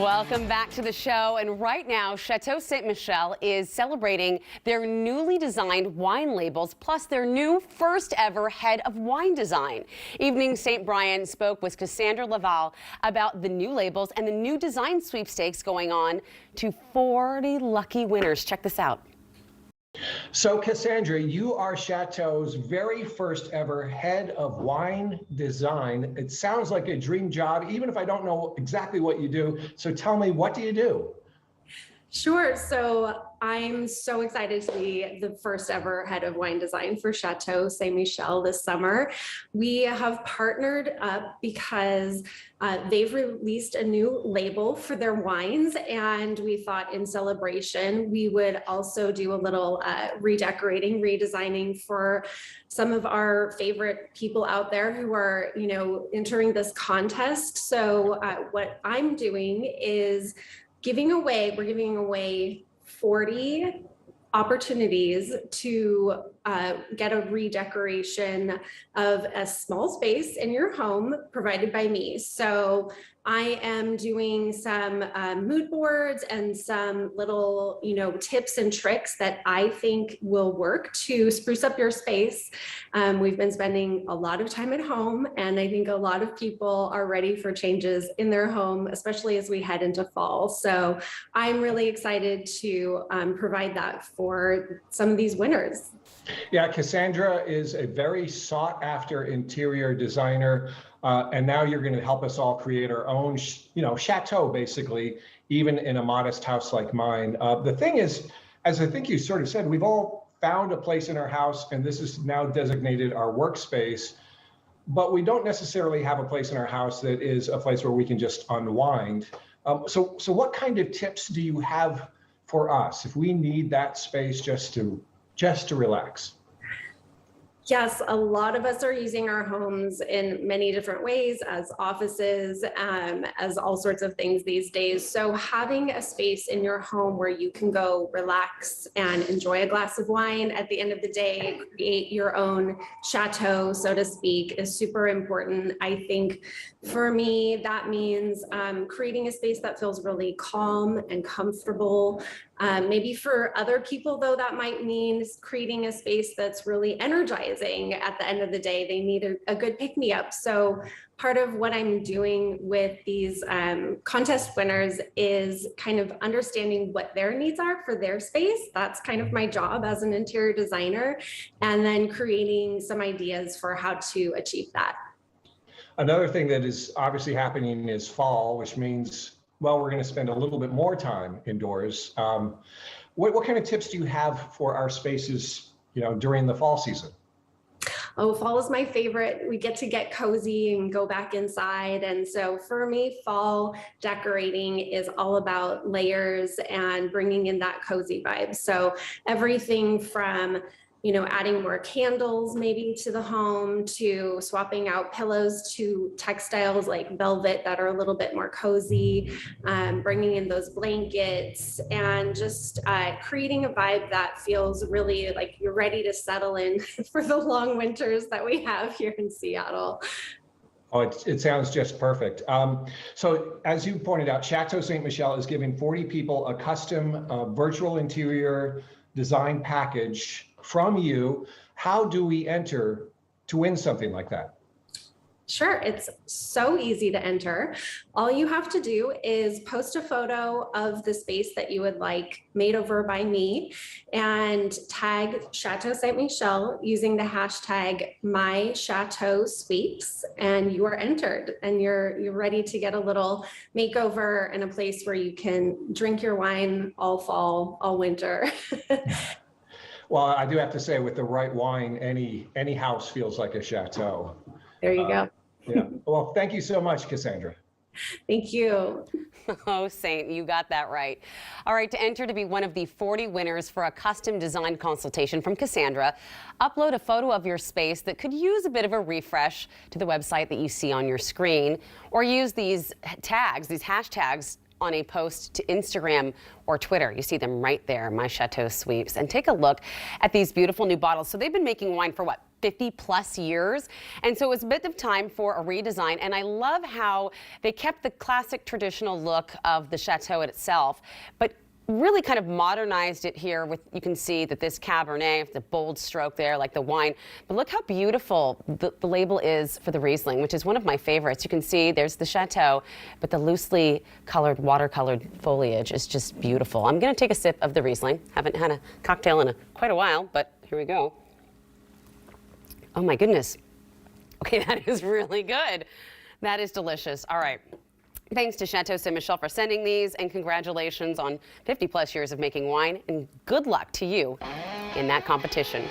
Welcome back to the show. And right now, Chateau Ste. Michelle is celebrating their newly designed wine labels, plus their new first ever head of wine design. Evening St. Brian spoke with Cassandra Laval about the new labels and the new design sweepstakes going on to 40 lucky winners. Check this out. So Cassandra, you are Chateau's very first ever head of wine design. It sounds like a dream job, even if I don't know exactly what you do. So tell me, what do you do? Sure. So I'm so excited to be the first ever head of wine design for Chateau Ste. Michelle this summer. We have partnered up because they've released a new label for their wines, and we thought in celebration we would also do a little redecorating, redesigning for some of our favorite people out there who are, entering this contest. So what I'm doing is we're giving away 40 opportunities to get a redecoration of a small space in your home provided by me. So I am doing some mood boards and some little, tips and tricks that I think will work to spruce up your space. We've been spending a lot of time at home, and I think a lot of people are ready for changes in their home, especially as we head into fall. So I'm really excited to provide that for some of these winners. Yeah, Cassandra is a very sought after interior designer. And now you're going to help us all create our own, chateau, basically, even in a modest house like mine. The thing is, as I think you sort of said, we've all found a place in our house, and this is now designated our workspace, but we don't necessarily have a place in our house that is a place where we can just unwind. So what kind of tips do you have for us if we need that space just to relax? Yes, a lot of us are using our homes in many different ways as offices, as all sorts of things these days. So having a space in your home where you can go relax and enjoy a glass of wine at the end of the day, create your own chateau, so to speak, is super important. I think for me, that means creating a space that feels really calm and comfortable. Maybe for other people, though, that might mean creating a space that's really energizing at the end of the day. They need a good pick-me-up. So part of what I'm doing with these contest winners is kind of understanding what their needs are for their space. That's kind of my job as an interior designer, and then creating some ideas for how to achieve that. Another thing that is obviously happening is fall, which means, well, we're going to spend a little bit more time indoors. What kind of tips do you have for our spaces, during the fall season? Oh, fall is my favorite. We get to get cozy and go back inside. And so for me, fall decorating is all about layers and bringing in that cozy vibe. So everything from adding more candles maybe to the home, to swapping out pillows to textiles like velvet that are a little bit more cozy, bringing in those blankets, and just creating a vibe that feels really like you're ready to settle in for the long winters that we have here in Seattle. Oh, it sounds just perfect. So as you pointed out, Chateau Ste. Michelle is giving 40 people a custom virtual interior design package from you. How do we enter to win something like that? Sure, it's so easy to enter. All you have to do is post a photo of the space that you would like made over by me and tag Chateau Ste. Michelle using the hashtag #MyChateauSweeps, and you are entered, and you're ready to get a little makeover and a place where you can drink your wine all fall, all winter. Well, I do have to say, with the right wine, any house feels like a chateau. There you go. Yeah. Well, thank you so much, Cassandra. Thank you. Oh, Saint, you got that right. All right, to enter to be one of the 40 winners for a custom design consultation from Cassandra, upload a photo of your space that could use a bit of a refresh to the website that you see on your screen, or use these tags, these hashtags, on a post to Instagram or Twitter. You see them right there, My Chateau Sweeps. And take a look at these beautiful new bottles. So they've been making wine for what, 50 plus years. And so it was a bit of time for a redesign. And I love how they kept the classic traditional look of the chateau itself, but really kind of modernized it here with, you can see that this Cabernet, the bold stroke there, like the wine. But look how beautiful the label is for the Riesling, which is one of my favorites. You can see there's the chateau, but the loosely colored, watercolored foliage is just beautiful. I'm going to take a sip of the Riesling. Haven't had a cocktail in quite a while, but here we go. Oh my goodness. Okay, that is really good. That is delicious. All right. Thanks to Chateau Ste. Michelle for sending these, and congratulations on 50 plus years of making wine, and good luck to you in that competition.